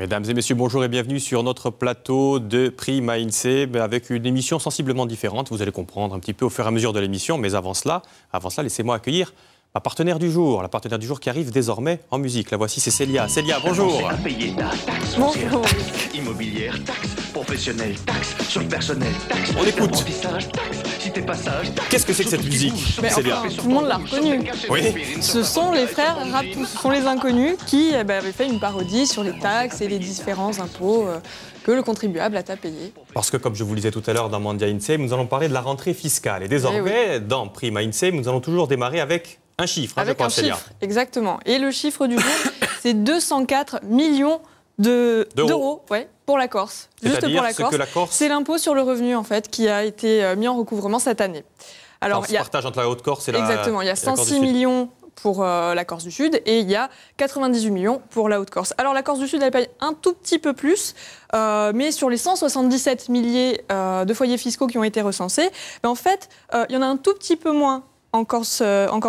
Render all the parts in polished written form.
Mesdames et messieurs, bonjour et bienvenue sur notre plateau de Prix Mainsee avec une émission sensiblement différente. Vous allez comprendre un petit peu au fur et à mesure de l'émission. Mais avant cela, laissez-moi accueillir ma partenaire du jour. La partenaire du jour qui arrive désormais en musique. La voici, c'est Célia. Célia, bonjour. À payer ta taxe Bonjour. taxe immobilière, taxe professionnelle, taxe sur le personnel, taxe On écoute. apprentissage, taxe si t'es pas sage, taxe. Qu'est-ce que c'est que cette musique, Célia? Tout le monde l'a reconnu. Oui. Ce sont les frères Raptou, ce sont les inconnus qui avaient fait une parodie sur les taxes et les différents impôts que le contribuable a à payer. Parce que, comme je vous le disais tout à l'heure dans Mondia Insee, nous allons parler de la rentrée fiscale. Et désormais, dans Prix Mainsee, nous allons toujours démarrer avec un chiffre. Avec je crois, un Célia. chiffre, exactement. Et le chiffre du jour, c'est 204 millions d'euros pour la Corse. Juste pour la Corse. C'est l'impôt sur le revenu, en fait, qui a été mis en recouvrement cette année. Alors, il y a... partage entre la Haute-Corse et la Exactement, il y a 106 millions pour la Corse du Sud et il y a 98 millions pour la Haute-Corse. Alors la Corse du Sud, elle paye un tout petit peu plus, mais sur les 177 milliers de foyers fiscaux qui ont été recensés, en fait, il y en a un tout petit peu moins en Corse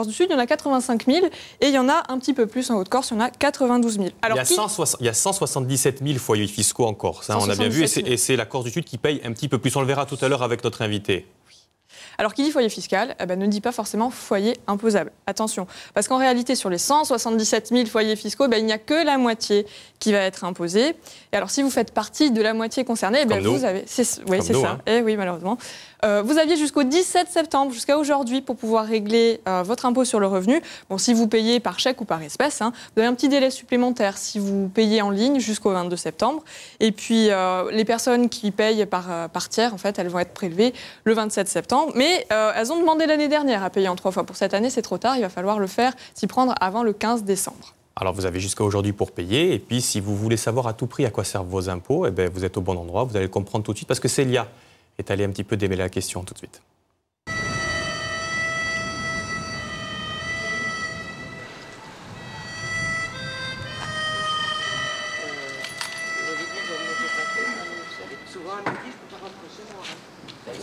du Sud, il y en a 85 000 et il y en a un petit peu plus en Haute-Corse, il y en a 92 000. Alors, il y a 177 000 foyers fiscaux en Corse, hein, on a bien vu, et c'est la Corse du Sud qui paye un petit peu plus. On le verra tout à l'heure avec notre invité. Alors, qui dit foyer fiscal ne dit pas forcément foyer imposable. Attention, parce qu'en réalité, sur les 177 000 foyers fiscaux, il n'y a que la moitié qui va être imposée. Et alors, si vous faites partie de la moitié concernée, vous avez... Oui, c'est ça. Hein. Et oui, malheureusement. Vous aviez jusqu'au 17 septembre, jusqu'à aujourd'hui, pour pouvoir régler votre impôt sur le revenu. Bon, si vous payez par chèque ou par espèce, hein, vous avez un petit délai supplémentaire si vous payez en ligne jusqu'au 22 septembre. Et puis, les personnes qui payent par tiers, en fait, elles vont être prélevées le 27 septembre. Mais elles ont demandé l'année dernière à payer en 3 fois. Pour cette année, c'est trop tard. Il va falloir le faire, s'y prendre avant le 15 décembre. Alors, vous avez jusqu'à aujourd'hui pour payer. Et puis, si vous voulez savoir à tout prix à quoi servent vos impôts, vous êtes au bon endroit. Vous allez le comprendre tout de suite parce que Célia est allée un petit peu démêler la question tout de suite.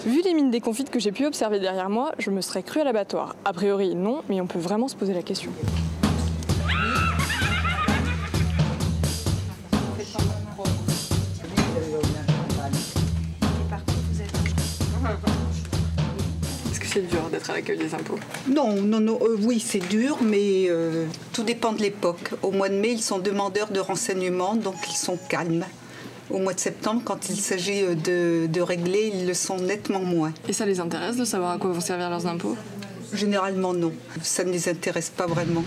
Vu les mines déconfites que j'ai pu observer derrière moi, je me serais cru à l'abattoir. A priori, non, mais on peut vraiment se poser la question. Est-ce que c'est dur d'être à l'accueil des impôts? Non, oui, c'est dur, mais tout dépend de l'époque. Au mois de mai, ils sont demandeurs de renseignements, donc ils sont calmes. Au mois de septembre, quand il s'agit de régler, ils le sont nettement moins. Et ça les intéresse de savoir à quoi vont servir leurs impôts? Généralement, non. Ça ne les intéresse pas vraiment.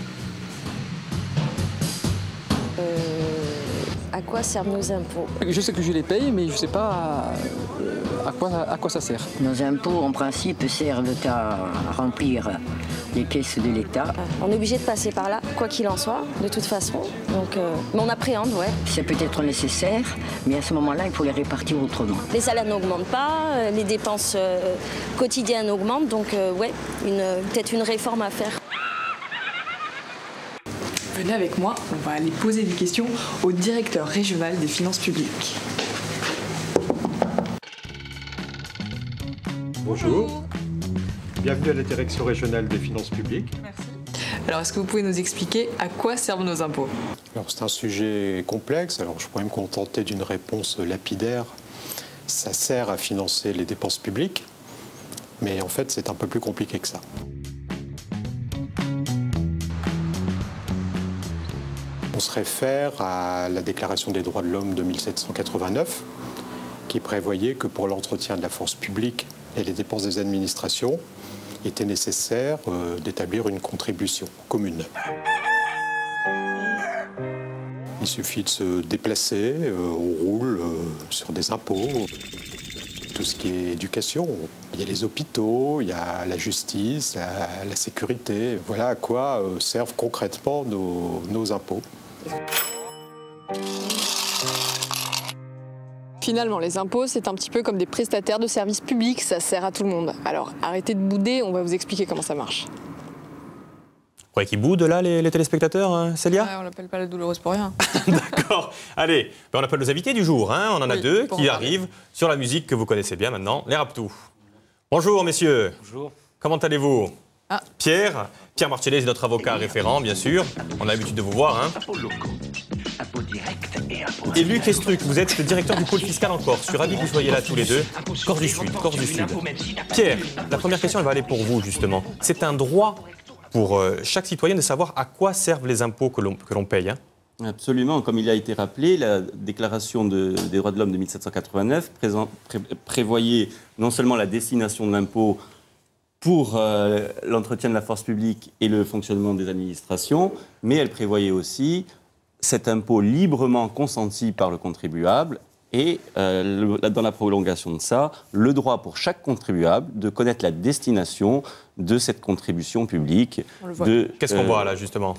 À quoi servent nos impôts? Je sais que je les paye, mais je ne sais pas à quoi ça sert. Nos impôts, en principe, servent à remplir les caisses de l'État. On est obligé de passer par là, quoi qu'il en soit, de toute façon. Donc, mais on appréhende, ouais. C'est peut-être nécessaire, mais à ce moment-là, il faut les répartir autrement. Les salaires n'augmentent pas, les dépenses quotidiennes augmentent, donc ouais, peut-être une réforme à faire. Venez avec moi, on va aller poser des questions au directeur régional des finances publiques. Bonjour. Bienvenue à la direction régionale des finances publiques. Merci. Alors, est-ce que vous pouvez nous expliquer à quoi servent nos impôts? Alors, c'est un sujet complexe, alors je pourrais me contenter d'une réponse lapidaire. Ça sert à financer les dépenses publiques, mais en fait, c'est un peu plus compliqué que ça. On se réfère à la Déclaration des droits de l'homme de 1789, qui prévoyait que pour l'entretien de la force publique et les dépenses des administrations, il était nécessaire d'établir une contribution commune. Il suffit de se déplacer, on roule sur des impôts, tout ce qui est éducation. Il y a les hôpitaux, il y a la justice, la sécurité. Voilà à quoi servent concrètement nos impôts. Finalement, les impôts, c'est un petit peu comme des prestataires de services publics, ça sert à tout le monde. Alors, arrêtez de bouder, on va vous expliquer comment ça marche. Vous croyez qu'ils boudent là, les téléspectateurs, hein, Célia? Ouais, on l'appelle pas la douloureuse pour rien. D'accord. Allez, on appelle nos invités du jour. Hein. On en a deux qui arrivent sur la musique que vous connaissez bien maintenant, les Raptou. Bonjour, messieurs. Bonjour. Comment allez-vous? Pierre Marcellesi, notre avocat référent, bien sûr. On a l'habitude de vous voir. Hein. Impôts locaux, impôts directs Et Luc Estruc, vous êtes le directeur du pôle fiscal en Corse. Je suis ravi que vous soyez là tous les deux. Corse du Sud, Corse du Sud. Pierre, la première question, elle va aller pour vous, justement. C'est un droit pour chaque citoyen de savoir à quoi servent les impôts que l'on paye. Hein. Absolument. Comme il a été rappelé, la Déclaration des droits de l'homme de 1789 prévoyait non seulement la destination de l'impôt pour l'entretien de la force publique et le fonctionnement des administrations, mais elle prévoyait aussi cet impôt librement consenti par le contribuable et, dans la prolongation de ça, le droit pour chaque contribuable de connaître la destination de cette contribution publique. Qu'est-ce qu'on voit là, justement ?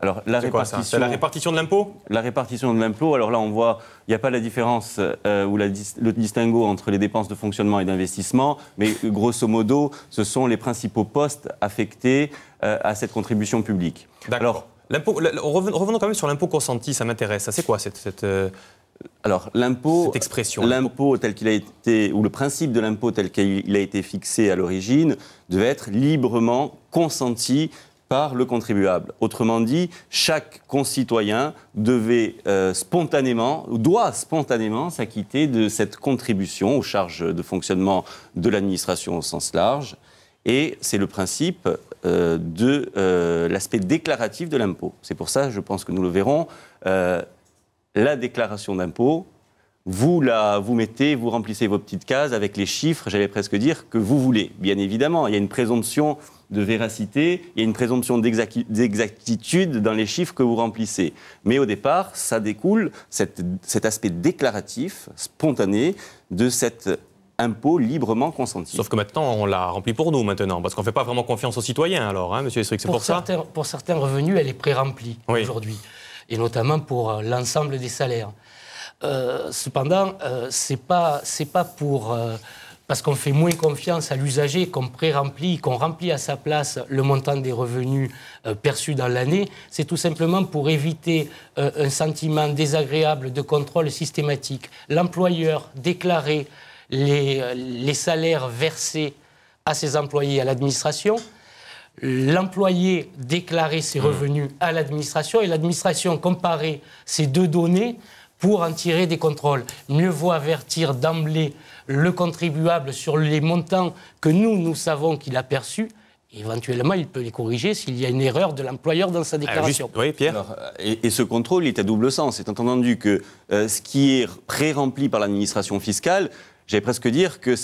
Alors, c'est la répartition de l'impôt ? La répartition de l'impôt, alors là, on voit, il n'y a pas la différence ou le distinguo entre les dépenses de fonctionnement et d'investissement, mais grosso modo, ce sont les principaux postes affectés à cette contribution publique. D'accord. Revenons quand même sur l'impôt consenti, ça m'intéresse. Ça, c'est quoi alors, cette expression, l'impôt tel qu'il a été, ou le principe de l'impôt tel qu'il a été fixé à l'origine, devait être librement consenti par le contribuable. Autrement dit, chaque concitoyen doit spontanément s'acquitter de cette contribution aux charges de fonctionnement de l'administration au sens large. Et c'est le principe de l'aspect déclaratif de l'impôt. C'est pour ça, je pense que nous le verrons, la déclaration d'impôt, vous remplissez vos petites cases avec les chiffres, j'allais presque dire, que vous voulez. Bien évidemment, il y a une présomption de véracité, il y a une présomption d'exactitude dans les chiffres que vous remplissez. Mais au départ, ça découle, cet aspect déclaratif, spontané, de cet impôt librement consenti. Sauf que maintenant, on l'a rempli pour nous, parce qu'on ne fait pas vraiment confiance aux citoyens, alors, hein, monsieur Estruc, c'est pour ça ? Pour certains revenus, elle est pré-remplie aujourd'hui, et notamment pour l'ensemble des salaires. Cependant, c'est pas pour parce qu'on fait moins confiance à l'usager qu'on remplit à sa place le montant des revenus perçus dans l'année. C'est tout simplement pour éviter un sentiment désagréable de contrôle systématique. L'employeur déclarait les salaires versés à ses employés à l'administration. L'employé déclarait ses revenus à l'administration et l'administration comparait ces deux données pour en tirer des contrôles. Mieux vaut avertir d'emblée le contribuable sur les montants que nous savons qu'il a perçus. Éventuellement, il peut les corriger s'il y a une erreur de l'employeur dans sa déclaration. Oui, Pierre. Alors, et ce contrôle est à double sens. Étant entendu que ce qui est pré-rempli par l'administration fiscale, j'allais presque dire que,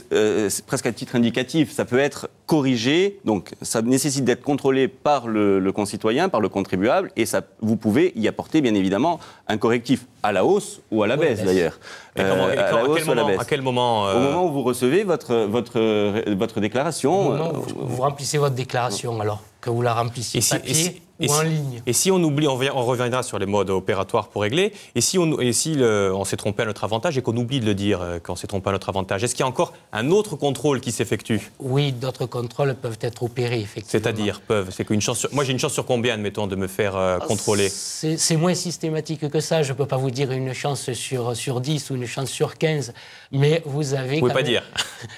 presque à titre indicatif, ça peut être corrigé, donc ça nécessite d'être contrôlé par le concitoyen, par le contribuable, et vous pouvez y apporter bien évidemment un correctif, à la hausse ou à la baisse d'ailleurs. À quel moment Au moment où vous recevez votre déclaration. Au moment où vous remplissez votre déclaration, alors que vous la remplissiez papier ou en ligne. Et si on oublie, on reviendra sur les modes opératoires pour régler, et si on s'est trompé à notre avantage et qu'on oublie de le dire quand on s'est trompé à notre avantage, est-ce qu'il y a encore un autre contrôle qui s'effectue ? Oui, d'autres contrôles peuvent être opérés, effectivement. C'est-à-dire, c'est qu'une chance moi j'ai une chance sur combien, admettons, de me faire contrôler ? C'est moins systématique que ça, je ne peux pas vous dire une chance sur 10 ou une chance sur 15, mais vous avez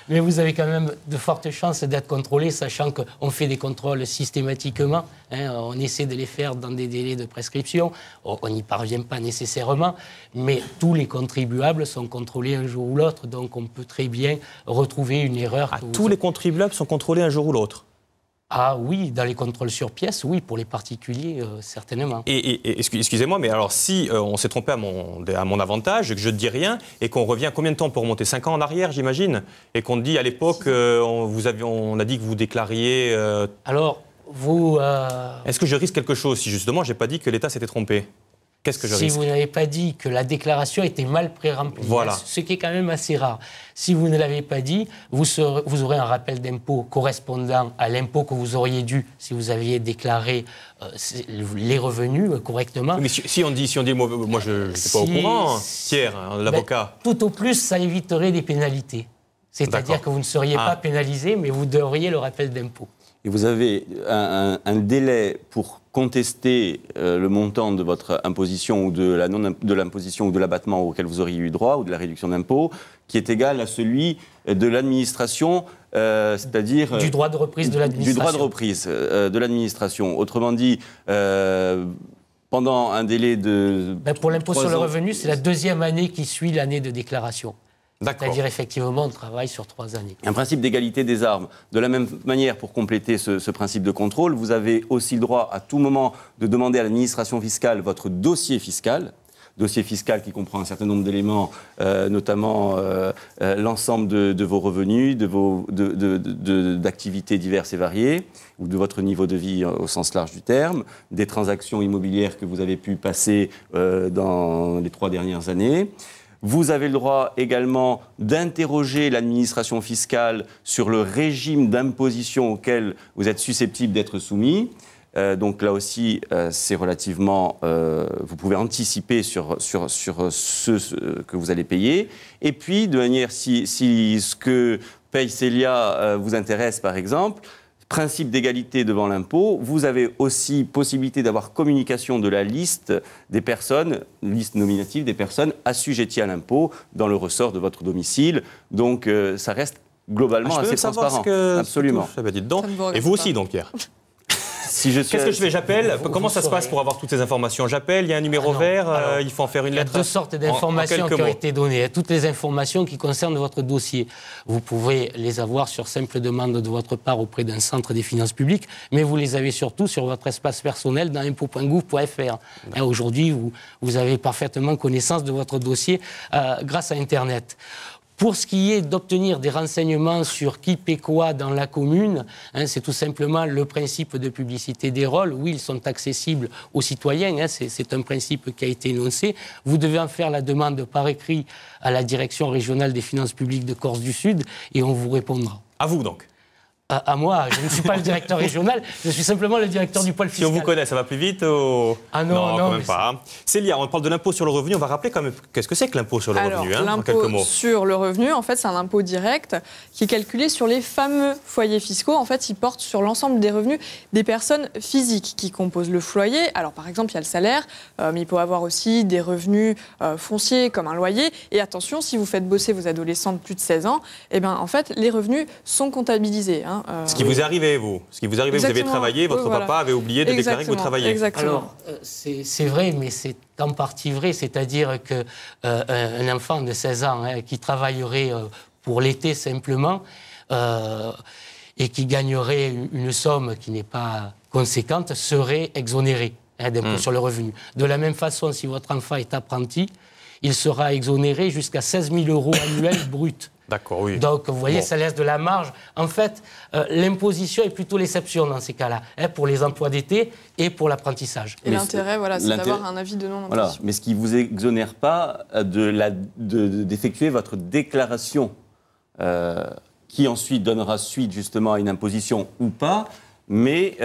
mais vous avez quand même de fortes chances d'être contrôlé, sachant qu'on fait des contrôles systématiquement, on essaie de les faire dans des délais de prescription, on n'y parvient pas nécessairement, mais tous les contribuables sont contrôlés un jour ou l'autre, donc on peut très bien retrouver une erreur. Tous les contribuables sont contrôlés un jour ou l'autre ? Ah oui, dans les contrôles sur pièces, oui, pour les particuliers, certainement. Et excusez-moi, mais alors si on s'est trompé à mon avantage, que je ne dis rien, et qu'on revient combien de temps pour remonter 5 ans en arrière, j'imagine, et qu'on dit à l'époque, on a dit que vous déclariez... Alors, vous... Est-ce que je risque quelque chose si justement je n'ai pas dit que l'État s'était trompé ? Qu'est-ce que je risque ? Si vous n'avez pas dit que la déclaration était mal pré-remplie, ce qui est quand même assez rare. Si vous ne l'avez pas dit, vous aurez un rappel d'impôt correspondant à l'impôt que vous auriez dû si vous aviez déclaré les revenus correctement. Mais si on dit moi je n'étais pas au courant, Pierre, l'avocat. Tout au plus, ça éviterait des pénalités. C'est-à-dire que vous ne seriez pas pénalisé, mais vous devriez le rappel d'impôt. Et vous avez un délai pour contester le montant de votre imposition ou de l'imposition ou de l'abattement auquel vous auriez eu droit ou de la réduction d'impôt qui est égal à celui de l'administration, c'est-à-dire... Du droit de reprise de l'administration. Du droit de reprise de l'administration. Autrement dit, pendant un délai de... Pour l'impôt sur le 3 ans. revenu, c'est la deuxième année qui suit l'année de déclaration. D'accord. C'est-à-dire, effectivement, on travaille sur 3 années. Un principe d'égalité des armes. De la même manière, pour compléter ce principe de contrôle, vous avez aussi le droit à tout moment de demander à l'administration fiscale votre dossier fiscal. Dossier fiscal qui comprend un certain nombre d'éléments, notamment l'ensemble de vos revenus, d'activités diverses et variées, ou de votre niveau de vie au sens large du terme, des transactions immobilières que vous avez pu passer dans les 3 dernières années. Vous avez le droit également d'interroger l'administration fiscale sur le régime d'imposition auquel vous êtes susceptible d'être soumis. Donc là aussi, c'est relativement... vous pouvez anticiper sur ce que vous allez payer. Et puis, de manière, si ce que paye Célia vous intéresse, par exemple, principe d'égalité devant l'impôt, vous avez aussi possibilité d'avoir communication de la liste des personnes, liste nominative des personnes assujetties à l'impôt dans le ressort de votre domicile. Donc, ça reste globalement assez transparent. Absolument. Dites donc. Et vous aussi, donc, Pierre. Qu'est-ce que je fais? J'appelle. Comment ça se passe pour avoir toutes ces informations? J'appelle, il y a un numéro vert, il faut en faire une lettre. Il y a 2 sortes d'informations qui ont été données. Toutes les informations qui concernent votre dossier. Vous pouvez les avoir sur simple demande de votre part auprès d'un centre des finances publiques, mais vous les avez surtout sur votre espace personnel dans impôt.gouv.fr. Aujourd'hui, vous avez parfaitement connaissance de votre dossier grâce à Internet. Pour ce qui est d'obtenir des renseignements sur qui paie quoi dans la commune, c'est tout simplement le principe de publicité des rôles. Oui, ils sont accessibles aux citoyens, c'est un principe qui a été énoncé. Vous devez en faire la demande par écrit à la Direction régionale des finances publiques de Corse du Sud et on vous répondra. À vous donc? À moi, je ne suis pas le directeur régional, je suis simplement le directeur du pôle fiscal. Si on vous connaît, ça va plus vite ou... Ah non, quand même pas. Célia, on parle de l'impôt sur le revenu, on va rappeler quand même, qu'est-ce que c'est que l'impôt sur le revenu, en quelques mots? L'impôt sur le revenu, en fait, c'est un impôt direct qui est calculé sur les fameux foyers fiscaux. En fait, il porte sur l'ensemble des revenus des personnes physiques qui composent le foyer. Alors, par exemple, il y a le salaire, mais il peut y avoir aussi des revenus fonciers comme un loyer. Et attention, si vous faites bosser vos adolescents de plus de 16 ans, eh ben, en fait, les revenus sont comptabilisés. Ce qui vous est arrivé, vous. Ce qui vous est arrivé, vous avez travaillé, votre papa avait oublié de déclarer que vous travailliez. Exactement. Alors, c'est vrai, mais c'est en partie vrai. C'est-à-dire qu'un enfant de 16 ans qui travaillerait pour l'été simplement et qui gagnerait une somme qui n'est pas conséquente serait exonéré d'impôt sur le revenu. De la même façon, si votre enfant est apprenti, il sera exonéré jusqu'à 16 000 € annuels bruts. D'accord, oui. Donc, vous voyez, ça laisse de la marge. En fait, l'imposition est plutôt l'exception dans ces cas-là, pour les emplois d'été et pour l'apprentissage. Et l'intérêt, c'est d'avoir un avis de non-imposition. Voilà. Mais ce qui ne vous exonère pas d'effectuer votre déclaration, qui ensuite donnera suite justement à une imposition ou pas, mais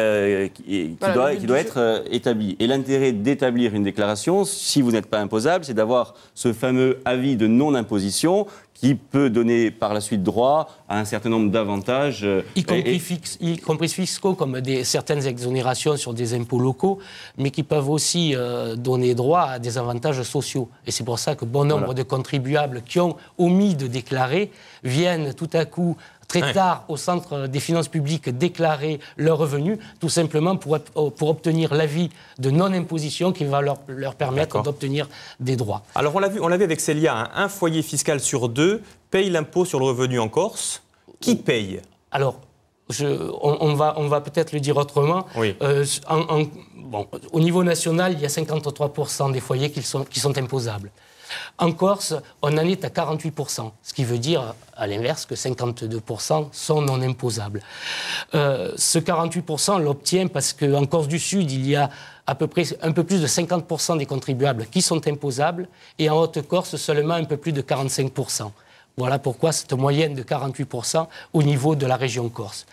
qui doit être établi. Et l'intérêt d'établir une déclaration, si vous n'êtes pas imposable, c'est d'avoir ce fameux avis de non-imposition qui peut donner par la suite droit à un certain nombre d'avantages. Y compris fiscaux, comme certaines exonérations sur des impôts locaux, mais qui peuvent aussi donner droit à des avantages sociaux. Et c'est pour ça que bon nombre de contribuables qui ont omis de déclarer viennent tout à coup très tard au centre des finances publiques déclarer leurs revenus, tout simplement pour obtenir l'avis de non-imposition qui va leur permettre d'obtenir des droits. Alors on l'a vu avec Célia, un foyer fiscal sur 2 paye l'impôt sur le revenu en Corse. Qui paye? Alors, on va peut-être le dire autrement. Oui. Au niveau national, il y a 53% des foyers qui sont imposables. En Corse, on en est à 48%, ce qui veut dire, à l'inverse, que 52% sont non imposables. Ce 48%, on l'obtient parce qu'en Corse du Sud, il y a à peu près un peu plus de 50% des contribuables qui sont imposables, et en Haute-Corse, seulement un peu plus de 45%. Voilà pourquoi cette moyenne de 48% au niveau de la région Corse.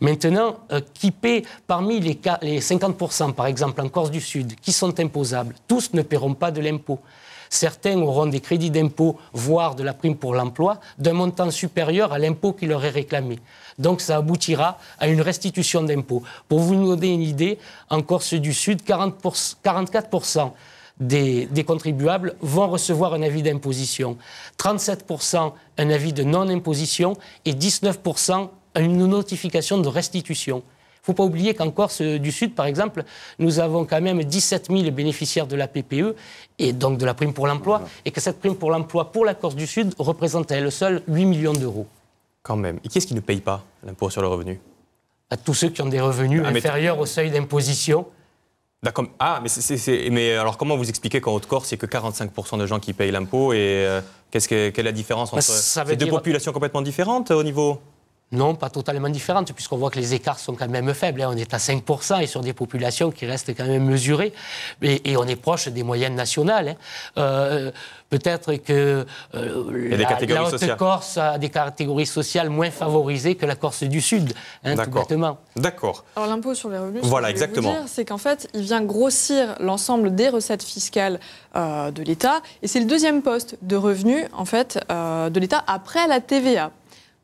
Maintenant, qui paie parmi les 50%, par exemple en Corse du Sud, qui sont imposables, tous ne paieront pas de l'impôt. Certains auront des crédits d'impôt, voire de la prime pour l'emploi, d'un montant supérieur à l'impôt qui leur est réclamé. Donc ça aboutira à une restitution d'impôt. Pour vous donner une idée, en Corse du Sud, 44% des contribuables vont recevoir un avis d'imposition, 37% un avis de non-imposition et 19% une notification de restitution. Il faut pas oublier qu'en Corse du Sud, par exemple, nous avons quand même 17 000 bénéficiaires de la PPE, et donc de la prime pour l'emploi, et que cette prime pour l'emploi pour la Corse du Sud représente à elle seule 8 millions d'euros. Quand même. Et qui est-ce qui ne paye pas l'impôt sur le revenu? À tous ceux qui ont des revenus inférieurs au seuil d'imposition. D'accord. Ah, mais alors comment vous expliquez qu'en Haute-Corse, il n'y a que 45% de gens qui payent l'impôt et quelle est la différence entre ces deux populations complètement différentes au niveau? Non, pas totalement différentes, puisqu'on voit que les écarts sont quand même faibles. On est à 5% et sur des populations qui restent quand même mesurées. Et on est proche des moyennes nationales. Peut-être que la Haute-Corse a des catégories sociales moins favorisées que la Corse du Sud, tout bêtement. D'accord. Alors l'impôt sur les revenus, voilà, exactement. C'est qu'en fait, il vient grossir l'ensemble des recettes fiscales de l'État. Et c'est le deuxième poste de revenus, en fait, de l'État après la TVA.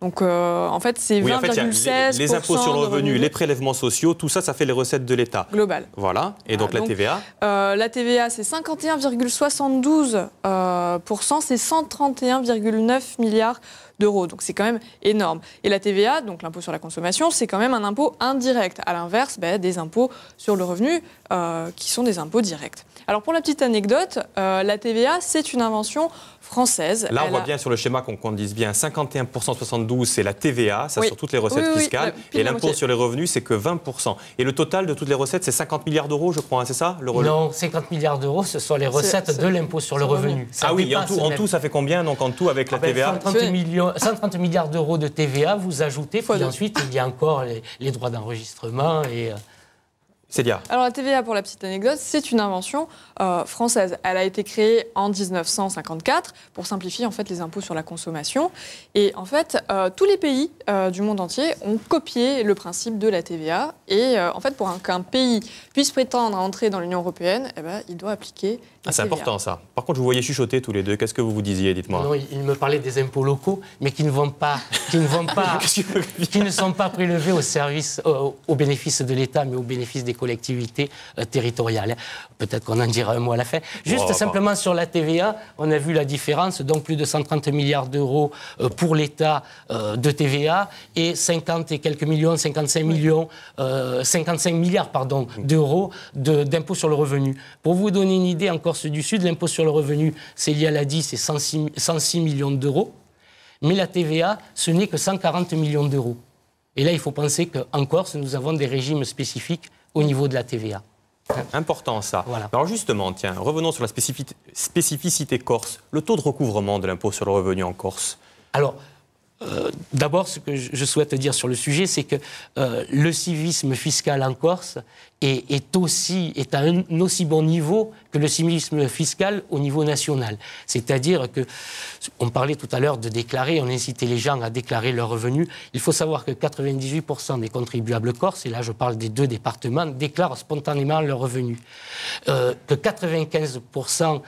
Donc, en fait, c'est 20,16%. Les impôts sur le revenu, les prélèvements sociaux, tout ça, ça fait les recettes de l'État. Global. Voilà. Et donc, la TVA la TVA, c'est 51,72%, c'est 131,9 milliards d'euros. Donc, c'est quand même énorme. Et la TVA, donc l'impôt sur la consommation, c'est quand même un impôt indirect. À l'inverse, des impôts sur le revenu qui sont des impôts directs. Alors, pour la petite anecdote, la TVA, c'est une invention française. Là, on voit bien sur le schéma qu'on dise bien 51%, 72%, c'est la TVA, ça sur toutes les recettes fiscales. Et l'impôt sur les revenus, c'est que 20%. Et le total de toutes les recettes, c'est 50 milliards d'euros, je crois, c'est ça Non, 50 milliards d'euros, ce sont les recettes de l'impôt sur le revenu. Ah oui, en tout, ça fait combien, donc en tout, avec la TVA 130 milliards d'euros de TVA, vous ajoutez, puis ensuite, il y a encore les droits d'enregistrement et... Alors la TVA, pour la petite anecdote, c'est une invention française. Elle a été créée en 1954 pour simplifier en fait les impôts sur la consommation. Et en fait, tous les pays du monde entier ont copié le principe de la TVA. Et en fait, pour qu'un pays puisse prétendre à entrer dans l'Union européenne, il doit appliquer la c'est TVA. important ça. Par contre, je vous voyais chuchoter tous les deux. Qu'est-ce que vous vous disiez, dites-moi? Non, il me parlait des impôts locaux, mais qui ne sont pas prélevés au bénéfice de l'État, mais au bénéfice des collectivités territoriales. Peut-être qu'on en dira un mot à la fin. Juste simplement sur la TVA, on a vu la différence, donc plus de 130 milliards d'euros pour l'État de TVA et 55 milliards d'euros d'impôts sur le revenu. Pour vous donner une idée, en Corse du Sud, l'impôt sur le revenu, Célia l'a dit, c'est 106 millions d'euros, mais la TVA, ce n'est que 140 millions d'euros. Et là, il faut penser qu'en Corse, nous avons des régimes spécifiques au niveau de la TVA. Important ça. Voilà. Alors justement, tiens, revenons sur la spécificité corse. Le taux de recouvrement de l'impôt sur le revenu en Corse. Alors, d'abord, ce que je souhaite dire sur le sujet, c'est que le civisme fiscal en Corse est à un aussi bon niveau que le civisme fiscal au niveau national. C'est-à-dire que, on parlait tout à l'heure de déclarer, on incitait les gens à déclarer leurs revenus. Il faut savoir que 98% des contribuables corses, et là je parle des deux départements, déclarent spontanément leurs revenus. Que 95%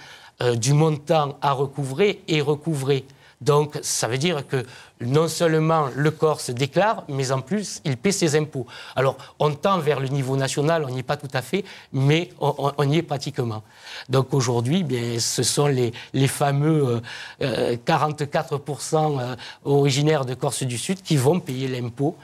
du montant à recouvrer est recouvré. Donc, ça veut dire que non seulement le Corse déclare, mais en plus, il paie ses impôts. Alors, on tend vers le niveau national, on n'y est pas tout à fait, mais on y est pratiquement. Donc, aujourd'hui, ce sont les fameux 44% originaires de Corse du Sud qui vont payer l'impôt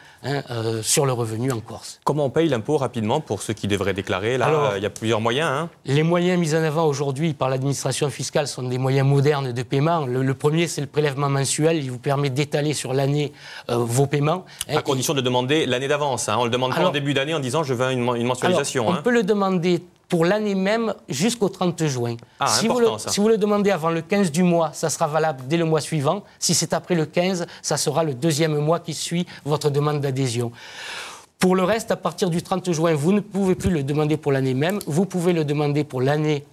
sur le revenu en Corse. Comment on paye l'impôt rapidement pour ceux qui devraient déclarer? Là, il y a plusieurs moyens. Les moyens mis en avant aujourd'hui par l'administration fiscale sont des moyens modernes de paiement. Le premier, c'est le prélèvement mensuel. Il vous permet d'étaler sur l'année vos paiements. À condition de demander l'année d'avance. On ne le demande pas en début d'année en disant je veux une mensualisation. On peut le demander pour l'année même jusqu'au 30 juin. Si vous le demandez avant le 15 du mois, ça sera valable dès le mois suivant. Si c'est après le 15, ça sera le deuxième mois qui suit votre demande d'adhésion. Pour le reste, à partir du 30 juin, vous ne pouvez plus le demander pour l'année même. Vous pouvez le demander pour l'année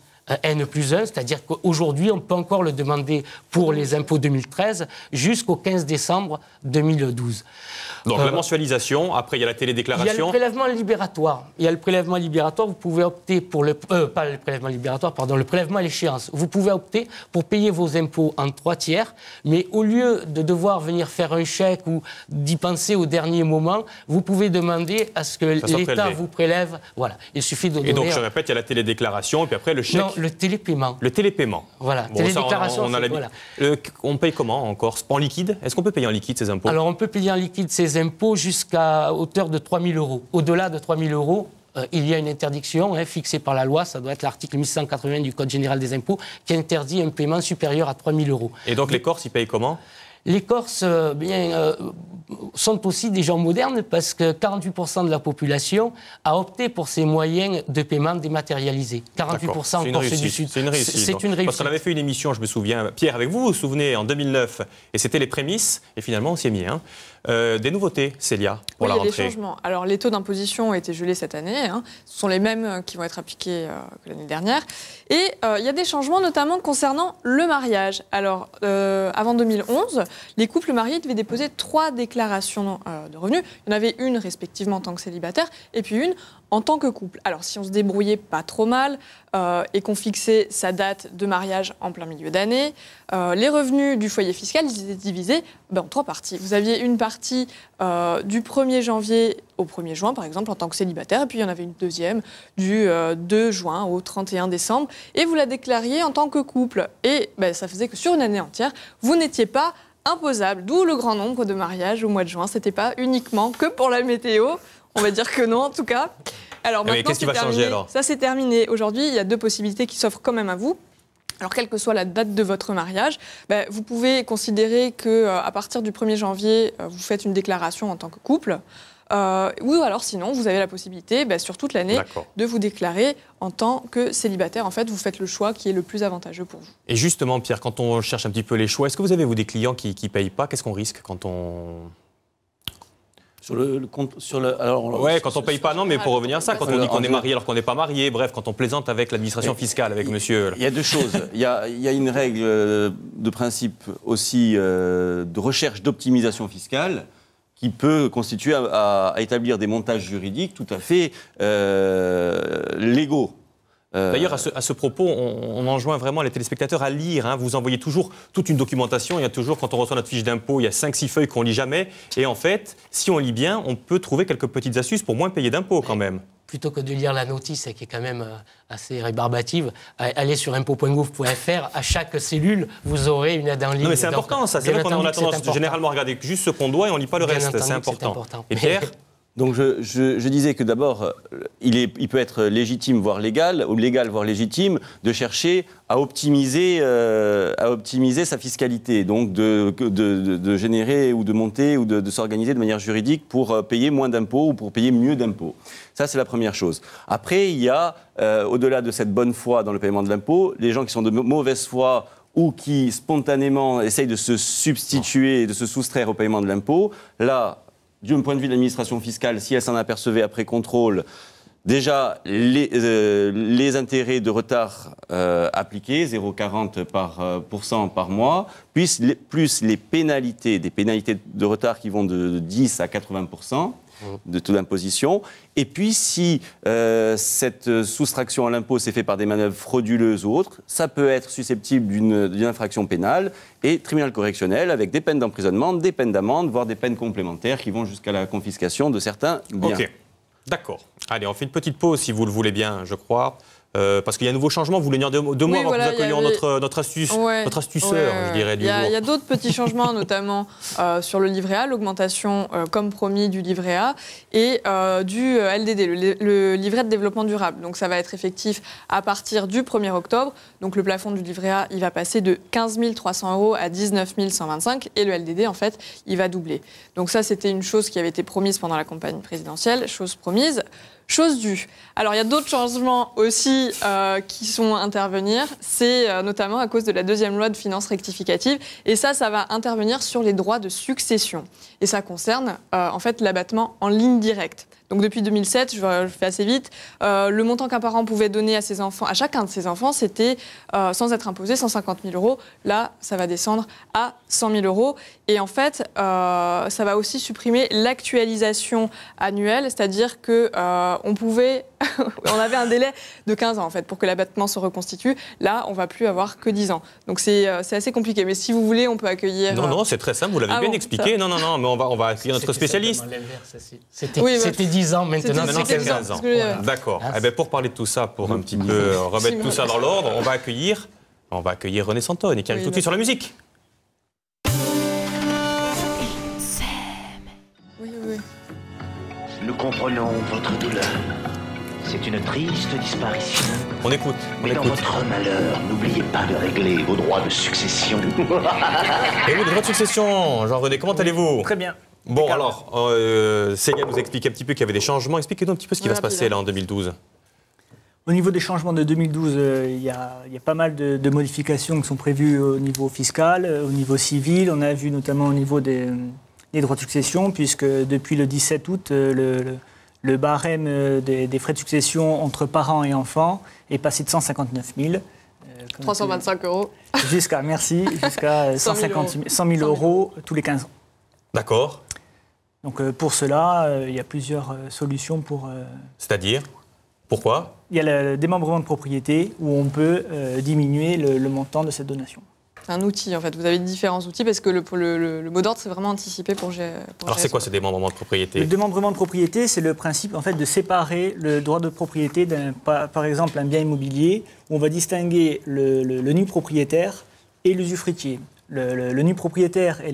N+1, c'est-à-dire qu'aujourd'hui, on peut encore le demander pour les impôts 2013 jusqu'au 15 décembre 2012. Donc la mensualisation, après il y a la télédéclaration. Il y a le prélèvement libératoire. Vous pouvez opter pour le prélèvement à l'échéance. Vous pouvez opter pour payer vos impôts en 3/3, mais au lieu de devoir venir faire un chèque ou d'y penser au dernier moment, vous pouvez demander à ce que l'État vous prélève. Voilà, il suffit de donner... Et donc je répète, il y a la télédéclaration et puis après le chèque Le télépaiement. Le télépaiement. Voilà, bon, télédéclaration. On paye comment en Corse? En liquide? Est-ce qu'on peut payer en liquide ces impôts? Alors, on peut payer en liquide ces impôts jusqu'à hauteur de 3 000 euros. Au-delà de 3 000 euros, il y a une interdiction fixée par la loi, ça doit être l'article 1180 du Code général des impôts, qui interdit un paiement supérieur à 3 000 euros. Et donc les Corses, ils payent comment? Les Corses sont aussi des gens modernes parce que 48% de la population a opté pour ces moyens de paiement dématérialisés. 48% en Corse du Sud. C'est une réussite. Parce qu'on avait fait une émission, je me souviens, Pierre, avec vous, vous vous souvenez, en 2009, et c'était les prémices, et finalement on s'y est mis. Des nouveautés, Célia, pour la rentrée. Il y a des changements. Alors les taux d'imposition ont été gelés cette année. Ce sont les mêmes qui vont être appliqués que l'année dernière. Et il y a des changements notamment concernant le mariage. Alors avant 2011, les couples mariés devaient déposer 3 déclarations de revenus. Il y en avait une respectivement en tant que célibataire et puis une en tant que couple. Alors si on se débrouillait pas trop mal et qu'on fixait sa date de mariage en plein milieu d'année, les revenus du foyer fiscal ils étaient divisés en 3 parties. Vous aviez une partie du 1er janvier au 1er juin, par exemple, en tant que célibataire, et puis il y en avait une deuxième du 2 juin au 31 décembre, et vous la déclariez en tant que couple. Et ça faisait que sur une année entière, vous n'étiez pas imposable, d'où le grand nombre de mariages au mois de juin. C'était pas uniquement que pour la météo, on va dire que non en tout cas. Alors maintenant, qu'est-ce qui va changer alors? Ça c'est terminé. Aujourd'hui, il y a 2 possibilités qui s'offrent quand même à vous. Alors, quelle que soit la date de votre mariage, vous pouvez considérer qu'à partir du 1er janvier, vous faites une déclaration en tant que couple. Ou alors, sinon, vous avez la possibilité, sur toute l'année, de vous déclarer en tant que célibataire. En fait, vous faites le choix qui est le plus avantageux pour vous. Et justement, Pierre, quand on cherche un petit peu les choix, est-ce que vous avez, vous, des clients qui ne payent pas? Qu'est-ce qu'on risque quand on... Sur le compte, alors, ouais, quand on ne paye pas, non, mais pour revenir à ça, quand on dit qu'on est marié alors qu'on n'est pas marié, bref, quand on plaisante avec l'administration fiscale, avec monsieur... Il y a 2 choses. Il y a une règle de principe aussi de recherche d'optimisation fiscale qui peut constituer à établir des montages juridiques tout à fait légaux. D'ailleurs, à ce propos, on enjoint vraiment les téléspectateurs à lire. Vous envoyez toujours toute une documentation. Il y a toujours, quand on reçoit notre fiche d'impôt, il y a 5-6 feuilles qu'on ne lit jamais. Et en fait, si on lit bien, on peut trouver quelques petites astuces pour moins payer d'impôts quand même. Plutôt que de lire la notice, qui est quand même assez rébarbative, allez sur impôt.gouv.fr. À chaque cellule, vous aurez une aide en ligne. Non, mais c'est important, ça. C'est vrai qu'on a tendance généralement à regarder juste ce qu'on doit et on ne lit pas le reste. C'est important. Et Pierre? Donc je disais que d'abord, il peut être légitime, voire légal, ou légal, voire légitime, de chercher à optimiser sa fiscalité, donc de générer ou de monter ou de s'organiser de manière juridique pour payer moins d'impôts ou pour payer mieux d'impôts. Ça, c'est la première chose. Après, il y a, au-delà de cette bonne foi dans le paiement de l'impôt, les gens qui sont de mauvaise foi ou qui spontanément essayent de se substituer, de se soustraire au paiement de l'impôt. Là, d'un point de vue de l'administration fiscale, si elle s'en apercevait après contrôle, déjà les intérêts de retard appliqués, 0,40% par mois, plus les pénalités, des pénalités de retard qui vont de 10 à 80% de taux d'imposition. Et puis, si cette soustraction à l'impôt s'est faite par des manœuvres frauduleuses ou autres, ça peut être susceptible d'une infraction pénale et tribunal correctionnel avec des peines d'emprisonnement, des peines d'amende, voire des peines complémentaires qui vont jusqu'à la confiscation de certains biens. Ok, d'accord. Allez, on fait une petite pause si vous le voulez bien, je crois. Parce qu'il y a un nouveau changement, vous voulez dire 2 mots avant que nous accueillions notre astuceur, je dirais, du jour. Il y a d'autres petits changements, notamment sur le livret A, l'augmentation, comme promis, du livret A et du LDD, le livret de développement durable. Donc ça va être effectif à partir du 1er octobre. Donc le plafond du livret A, il va passer de 15 300 € à 19 125 et le LDD, en fait, il va doubler. Donc ça, c'était une chose qui avait été promise pendant la campagne présidentielle, chose promise. Chose due. Alors, il y a d'autres changements aussi qui sont à intervenir. C'est notamment à cause de la 2e loi de finances rectificative. Et ça va intervenir sur les droits de succession. Et ça concerne, en fait, l'abattement en ligne directe. Donc, depuis 2007, je fais assez vite, le montant qu'un parent pouvait donner à ses enfants, à chacun de ses enfants, c'était, sans être imposé, 150 000 €. Là, ça va descendre à 100 000 €. Et en fait, ça va aussi supprimer l'actualisation annuelle, c'est-à-dire que on avait un délai de 15 ans en fait pour que l'abattement se reconstitue. Là, on va plus avoir que 10 ans. Donc c'est assez compliqué. Mais si vous voulez, on peut accueillir. Non, c'est très simple. Vous l'avez bien expliqué. Non, mais on va accueillir notre spécialiste. C'était 10 10 ans, maintenant c'est 15 ans. Voilà. D'accord. Eh ben, pour parler de tout ça, pour un petit peu remettre tout ça dans l'ordre, on va accueillir René Santone qui arrive tout de suite sur la musique. Nous comprenons votre douleur. C'est une triste disparition. On écoute. Mais dans votre malheur, n'oubliez pas de régler vos droits de succession. Et vous, les droits de succession, Jean-René, comment allez-vous? Très bien. Bon, alors, Célia nous explique un petit peu qu'il y avait des changements. Expliquez-nous un petit peu ce qui va se passer là en 2012. Au niveau des changements de 2012, il y a pas mal de modifications qui sont prévues au niveau fiscal, au niveau civil. On a vu notamment au niveau des droits de succession, puisque depuis le 17 août, le barème des frais de succession entre parents et enfants est passé de 159 000. 325 euros. Jusqu'à 100 000 euros tous les 15 ans. D'accord. Donc pour cela, il y a plusieurs solutions pour... C'est-à-dire? Pourquoi? Il y a le démembrement de propriété où on peut diminuer le montant de cette donation. C'est un outil, en fait. Vous avez différents outils parce que le mot d'ordre, c'est vraiment anticipé pour gérer. Alors, c'est quoi ce démembrement de propriété? Le démembrement de propriété, c'est le principe, en fait, de séparer le droit de propriété par exemple, un bien immobilier où on va distinguer le nu propriétaire et l'usufruitier. Le nu propriétaire est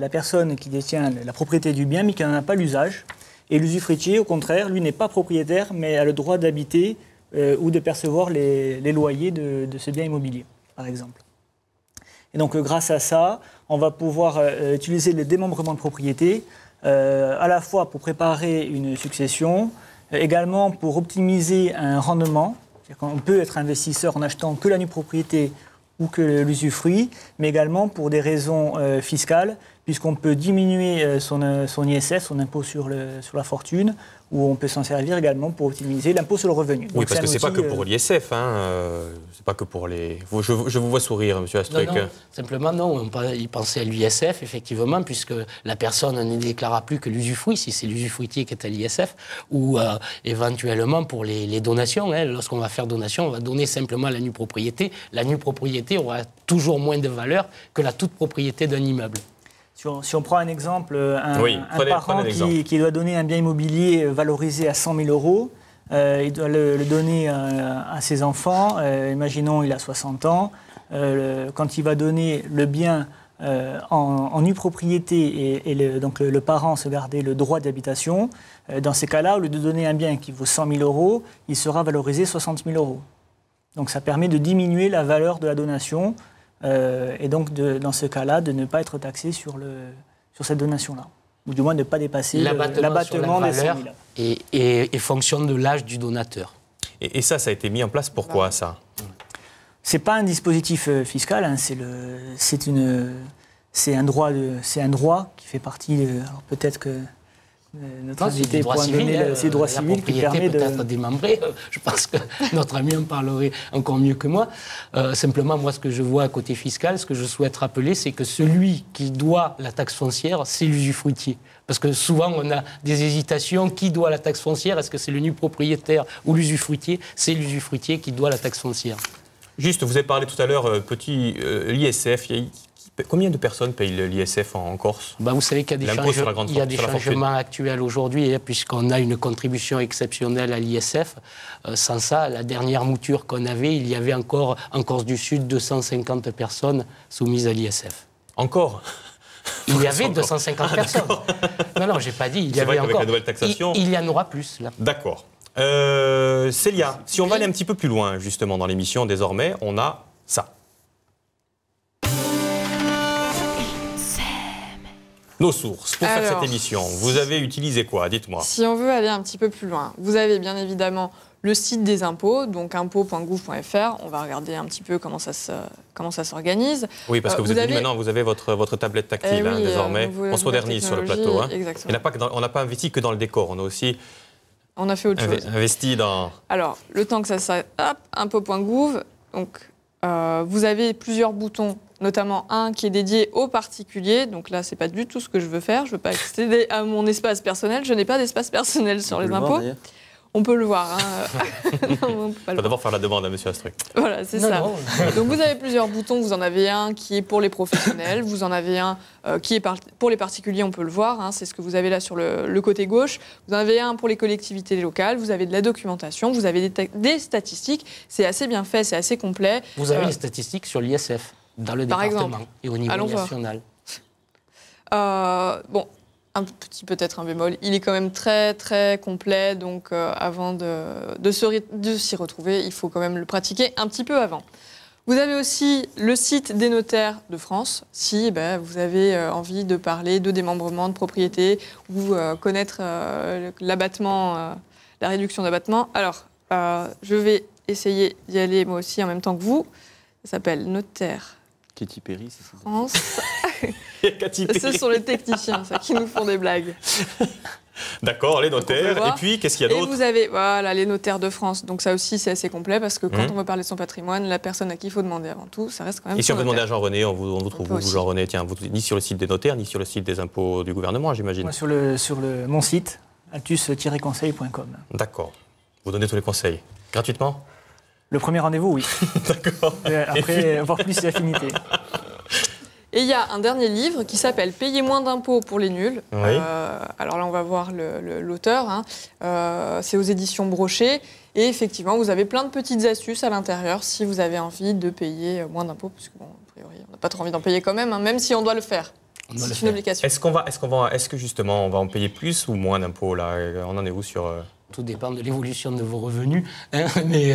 la personne qui détient la propriété du bien, mais qui n'en a pas l'usage. Et l'usufruitier, au contraire, lui n'est pas propriétaire, mais a le droit d'habiter ou de percevoir les loyers de ce bien immobilier, par exemple. Et donc, grâce à ça, on va pouvoir utiliser le démembrement de propriété, à la fois pour préparer une succession, également pour optimiser un rendement. C'est-à-dire qu'on peut être investisseur en achetant que la nue propriété ou que l'usufruit, mais également pour des raisons fiscales, puisqu'on peut diminuer son ISF, son impôt sur la fortune, ou on peut s'en servir également pour optimiser l'impôt sur le revenu. Oui, donc parce que c'est pas que pour l'ISF, c'est pas que pour les... Je vous vois sourire, monsieur Astruc. Non, simplement non, il pensait à l'ISF, effectivement, puisque la personne ne déclarera plus que l'usufruit, si c'est l'usufruitier qui est à l'ISF, ou éventuellement pour les donations. Lorsqu'on va faire donation, on va donner simplement la nue propriété. La nue propriété aura toujours moins de valeur que la toute propriété d'un immeuble. Si on prend un exemple, un parent qui doit donner un bien immobilier valorisé à 100 000 euros, il doit le donner à ses enfants. Imaginons il a 60 ans. Quand il va donner le bien en nue propriété donc le parent se garder le droit d'habitation, dans ces cas-là, au lieu de donner un bien qui vaut 100 000 euros, il sera valorisé 60 000 euros. Donc ça permet de diminuer la valeur de la donation. Et donc, dans ce cas-là, de ne pas être taxé sur cette donation-là. Ou du moins de ne pas dépasser l'abattement des 100 000. Et fonctionne de l'âge du donateur. Et ça a été mis en place pourquoi, ça? Ce n'est pas un dispositif fiscal, hein, c'est un droit qui fait partie... alors peut-être que... Notre invité pourra donner ces droits civils qui permet de... peut-être démembrer. Je pense que notre ami en parlerait encore mieux que moi. Simplement, moi, ce que je vois à côté fiscal, ce que je souhaite rappeler, c'est que celui qui doit la taxe foncière, c'est l'usufruitier. Parce que souvent, on a des hésitations. Qui doit la taxe foncière? Est-ce que c'est le nu propriétaire ou l'usufruitier? C'est l'usufruitier qui doit la taxe foncière. Juste, vous avez parlé tout à l'heure, l'ISF. Combien de personnes payent l'ISF en Corse? Vous savez qu'il y a des changements actuels aujourd'hui, puisqu'on a une contribution exceptionnelle à l'ISF. Sans ça, la dernière mouture qu'on avait, il y avait encore en Corse du Sud 250 personnes soumises à l'ISF. Encore? Il y avait 250 personnes. Non, j'ai pas dit. Il y avait encore. Avec la nouvelle taxation, il y en aura plus, là. D'accord. Célia, si on va aller un petit peu plus loin, justement, dans l'émission, désormais, on a ça. Nos sources pour faire cette émission. Vous avez utilisé quoi? Dites-moi. Si on veut aller un petit peu plus loin, vous avez bien évidemment le site des impôts, donc impôts.gouv.fr. On va regarder un petit peu comment ça s'organise. Oui, parce que vous êtes venu maintenant, vous avez votre tablette tactile désormais. On se modernise sur le plateau. Exactement. On n'a pas investi que dans le décor, on a aussi fait autre chose. Investi dans... Alors, le temps que ça s'arrête, impôts.gouv, donc vous avez plusieurs boutons, notamment un qui est dédié aux particuliers. Donc là, c'est pas du tout ce que je veux faire. Je veux pas accéder à mon espace personnel. Je n'ai pas d'espace personnel sur les impôts. On peut le voir. Hein. On va d'abord faire la demande à M. Astruc. Voilà, c'est ça. Non. Donc vous avez plusieurs boutons. Vous en avez un qui est pour les professionnels. Vous en avez un qui est pour les particuliers, on peut le voir. Hein. C'est ce que vous avez là sur le côté gauche. Vous en avez un pour les collectivités locales. Vous avez de la documentation. Vous avez des statistiques. C'est assez bien fait, c'est assez complet. Vous avez les statistiques sur l'ISF dans le département et au niveau national. Bon. Peut-être un bémol. Il est quand même très, très complet. Donc, avant de s'y retrouver, il faut quand même le pratiquer un petit peu avant. Vous avez aussi le site des notaires de France. Si vous avez envie de parler de démembrement, de propriété ou connaître l'abattement, la réduction d'abattement. Alors, je vais essayer d'y aller moi aussi en même temps que vous. Ça s'appelle Notaire Katy Perry, c'est ça. France. Ce sont les techniciens, ça, qui nous font des blagues. D'accord, les notaires. Et puis, qu'est-ce qu'il y a d'autre? Et vous avez les notaires de France. Donc ça aussi, c'est assez complet parce que quand on veut parler de son patrimoine, la personne à qui il faut demander avant tout, ça reste quand même. Et si on veut demander à Jean-René, on vous trouve où, Jean-René? Tiens, ni sur le site des notaires, ni sur le site des impôts du gouvernement, j'imagine. Moi, sur mon site, altus-conseil.com. D'accord. Vous donnez tous les conseils. Gratuitement? Le premier rendez-vous, oui. D'accord. Après, voir plus d'affinités. Et il y a un dernier livre qui s'appelle « Payer moins d'impôts pour les nuls ». Oui. Alors là, on va voir l'auteur. Hein. C'est aux éditions Brochet. Et effectivement, vous avez plein de petites astuces à l'intérieur si vous avez envie de payer moins d'impôts. Parce que, bon, a priori, on n'a pas trop envie d'en payer quand même, hein, même si on doit le faire. C'est une obligation. Est-ce que justement, on va en payer plus ou moins d'impôts là? On en est où sur... Tout dépend de l'évolution de vos revenus. Hein, mais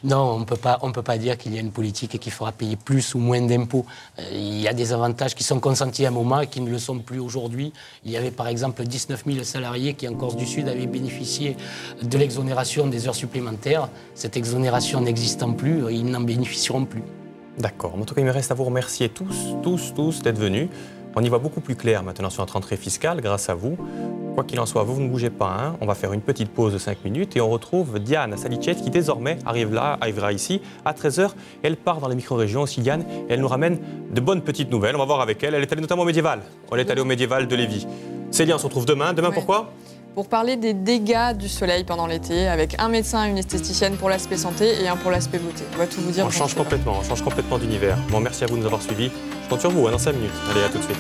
non, on peut pas dire qu'il y a une politique qui fera payer plus ou moins d'impôts. Il y a des avantages qui sont consentis à un moment et qui ne le sont plus aujourd'hui. Il y avait par exemple 19 000 salariés qui, en Corse du Sud, avaient bénéficié de l'exonération des heures supplémentaires. Cette exonération n'existant plus, ils n'en bénéficieront plus. D'accord. En tout cas, il me reste à vous remercier tous d'être venus. On y voit beaucoup plus clair maintenant sur notre rentrée fiscale grâce à vous. Quoi qu'il en soit, vous ne bougez pas. Hein. On va faire une petite pause de 5 minutes et on retrouve Diane Salicet qui désormais arrivera ici à 13h. Elle part dans les micro-régions aussi, Diane, et elle nous ramène de bonnes petites nouvelles. On va voir avec elle. Elle est allée notamment au Médiéval. Elle est allée au Médiéval de Lévis. Célia, on se retrouve demain. Demain, pourquoi? Pour parler des dégâts du soleil pendant l'été, avec un médecin et une esthéticienne pour l'aspect santé et un pour l'aspect beauté. On va tout vous dire. On change complètement d'univers. Bon, merci à vous de nous avoir suivis. Je compte sur vous dans 5 minutes. Allez, à tout de suite.